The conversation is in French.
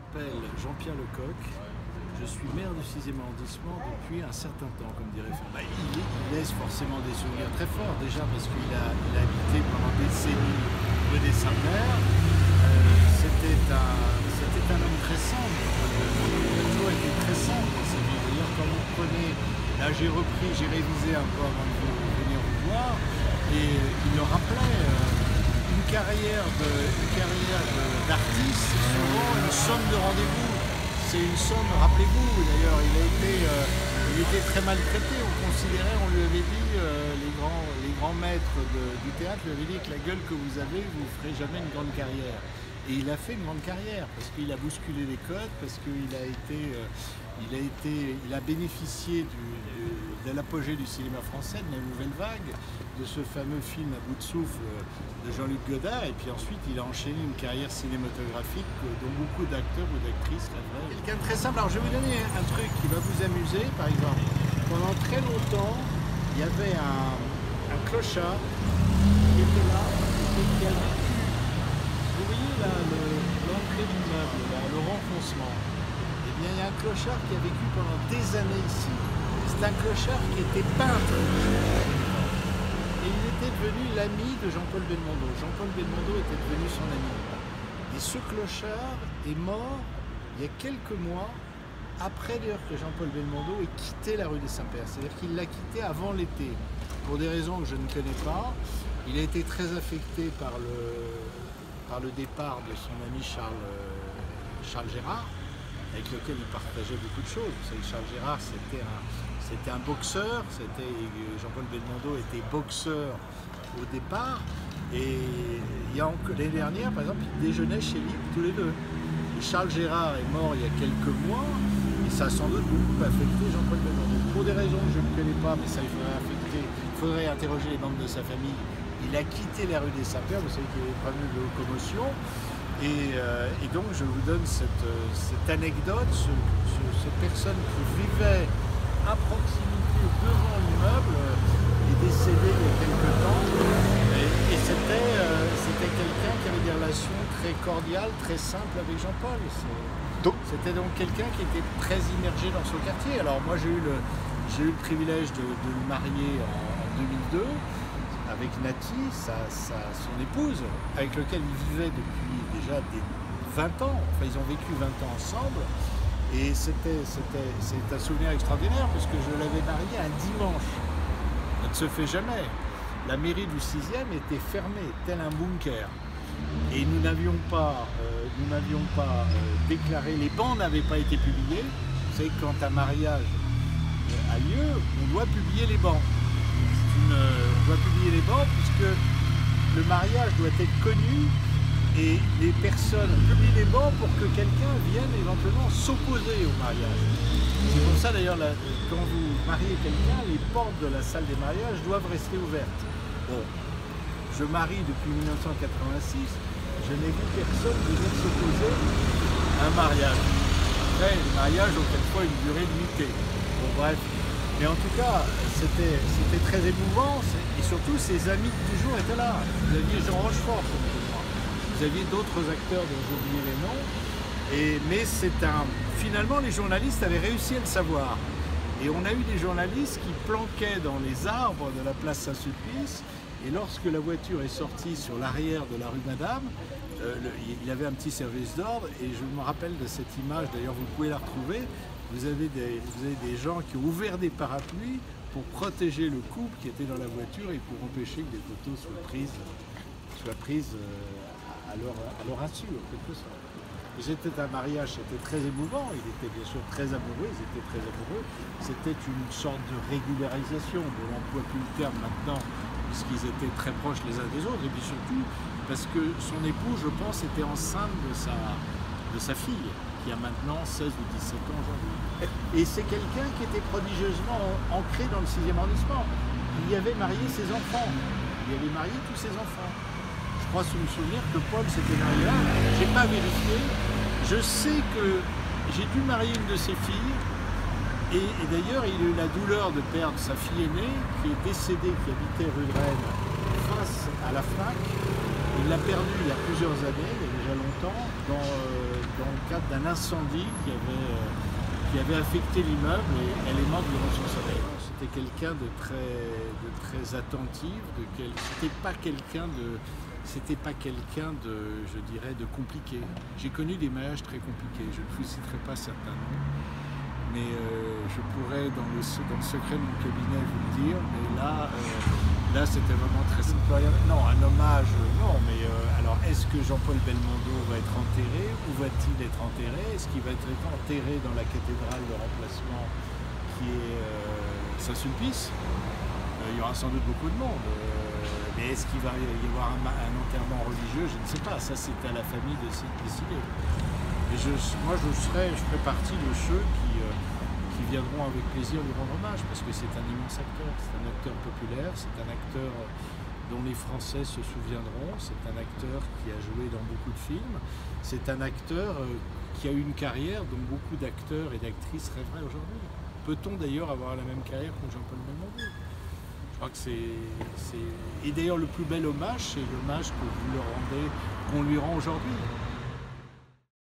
m'appelle Jean-Pierre Lecoq, je suis maire du 6e arrondissement depuis un certain temps, comme dirait Fabien. Il laisse forcément des souvenirs très forts, déjà parce qu'il a habité pendant des décennies rue des Saints-Pères. C'était un homme très simple, il a toujours été très simple dans sa vie. D'ailleurs, quand vous prenez, là j'ai révisé un peu avant de venir vous voir, et il le rappelait. Une carrière d'artiste, c'est souvent une somme de rendez-vous. C'est une somme, rappelez-vous, d'ailleurs, il était très maltraité. On lui avait dit, les grands maîtres du théâtre lui avaient dit que la gueule que vous avez, vous ne ferez jamais une grande carrière. Et il a fait une grande carrière, parce qu'il a bousculé les codes, parce qu'il a bénéficié de l'apogée du cinéma français, de la nouvelle vague, de ce fameux film à bout de souffle de Jean-Luc Godard, et puis ensuite il a enchaîné une carrière cinématographique dont beaucoup d'acteurs ou d'actrices rêveraient. Quelqu'un de très simple. Alors je vais vous donner un truc qui va vous amuser, par exemple. Pendant très longtemps, il y avait un clochard qui était là, qui a vécu. Vous voyez là l'entrée de l'immeuble, le renfoncement. Eh bien, il y a un clochard qui a vécu pendant des années ici. C'est un clochard qui était peintre. Et il était devenu l'ami de Jean-Paul Belmondo. Jean-Paul Belmondo était devenu son ami. Et ce clochard est mort il y a quelques mois, après d'ailleurs que Jean-Paul Belmondo ait quitté la rue des Saints-Pères. C'est-à-dire qu'il l'a quitté avant l'été. Pour des raisons que je ne connais pas, il a été très affecté par le départ de son ami Charles Gérard, avec lequel il partageait beaucoup de choses. Vous savez, Charles Gérard, c'était un boxeur, Jean-Paul Belmondo était boxeur au départ, et l'année dernière, par exemple, ils déjeunaient chez lui tous les deux. Et Charles Gérard est mort il y a quelques mois, et ça a sans doute beaucoup affecté Jean-Paul Belmondo. Pour des raisons que je ne connais pas, mais ça il faudrait interroger les membres de sa famille. Il a quitté la rue des Saints-Pères, vous savez qu'il y avait pas mal de locomotion. Et donc je vous donne cette anecdote, cette personne qui vivait à proximité devant l'immeuble est décédée il y a quelque temps. Et c'était quelqu'un qui avait des relations très cordiales, très simples avec Jean-Paul. C'était donc quelqu'un qui était très immergé dans son quartier. Alors moi j'ai eu le privilège de le marier en 2002. Avec Nati, son épouse, avec laquelle il vivait depuis déjà des 20 ans. Enfin, ils ont vécu 20 ans ensemble. Et c'est un souvenir extraordinaire parce que je l'avais marié un dimanche. Ça ne se fait jamais. La mairie du 6e était fermée, tel un bunker. Et nous n'avions pas déclaré, les bancs n'avaient pas été publiés. Vous savez que quand un mariage a lieu, on doit publier les bancs. On doit publier les bancs puisque le mariage doit être connu et les personnes publient les bancs pour que quelqu'un vienne éventuellement s'opposer au mariage. C'est pour ça d'ailleurs, quand vous mariez quelqu'un, les portes de la salle des mariages doivent rester ouvertes. Bon, je marie depuis 1986, je n'ai vu personne venir s'opposer à un mariage. Après, les mariages ont quelquefois une durée limitée. Bon bref. Mais en tout cas, c'était très émouvant, et surtout ses amis toujours étaient là. Vous aviez Jean Rochefort, vous aviez d'autres acteurs dont j'ai oublié les noms, mais finalement les journalistes avaient réussi à le savoir. Et on a eu des journalistes qui planquaient dans les arbres de la place Saint-Sulpice, et lorsque la voiture est sortie sur l'arrière de la rue Madame, il y avait un petit service d'ordre, et je me rappelle de cette image, d'ailleurs vous pouvez la retrouver. Vous avez des gens qui ont ouvert des parapluies pour protéger le couple qui était dans la voiture et pour empêcher que des photos soient prises à leur insu, en quelque sorte. Et c'était un mariage, c'était très émouvant, il était bien sûr très amoureux, ils étaient très amoureux. C'était une sorte de régularisation, de l'emploi plus le terme maintenant, puisqu'ils étaient très proches les uns des autres, et puis surtout parce que son époux, je pense, était enceinte de sa fille, qui a maintenant 16 ou 17 ans aujourd'hui. Et c'est quelqu'un qui était prodigieusement ancré dans le 6e arrondissement. Il y avait marié ses enfants. Il avait marié tous ses enfants. Je crois me souvenir que Paul s'était marié là. Je n'ai pas vérifié. Je sais que j'ai dû marier une de ses filles. Et d'ailleurs, il a eu la douleur de perdre sa fille aînée, qui est décédée, qui habitait rue de Rennes, face à la FNAC. Il l'a perdue il y a plusieurs années. très longtemps dans le cadre d'un incendie qui avait affecté l'immeuble et elle est morte durant son sommeil. C'était quelqu'un de très attentif, c'était pas quelqu'un de, je dirais, de compliqué. J'ai connu des mariages très compliqués, je ne vous citerai pas certains noms, mais je pourrais dans le secret de mon cabinet vous le dire, mais là c'était vraiment très simple. Non, un hommage, non, mais alors est-ce que Jean-Paul Belmondo va être enterré? Où va-t-il être enterré? Est-ce qu'il va être enterré dans la cathédrale de remplacement qui est Saint-Sulpice? Il y aura sans doute beaucoup de monde. Mais est-ce qu'il va y avoir un enterrement religieux? Je ne sais pas, ça c'est à la famille de décider. Et moi je ferai partie de ceux qui viendront avec plaisir lui rendre hommage, parce que c'est un immense acteur, c'est un acteur populaire, c'est un acteur dont les Français se souviendront, c'est un acteur qui a joué dans beaucoup de films, c'est un acteur qui a eu une carrière dont beaucoup d'acteurs et d'actrices rêveraient aujourd'hui. Peut-on d'ailleurs avoir la même carrière que Jean-Paul Belmondo? Je crois que c'est... Et d'ailleurs le plus bel hommage, c'est l'hommage que vous le rendez, qu'on lui rend aujourd'hui.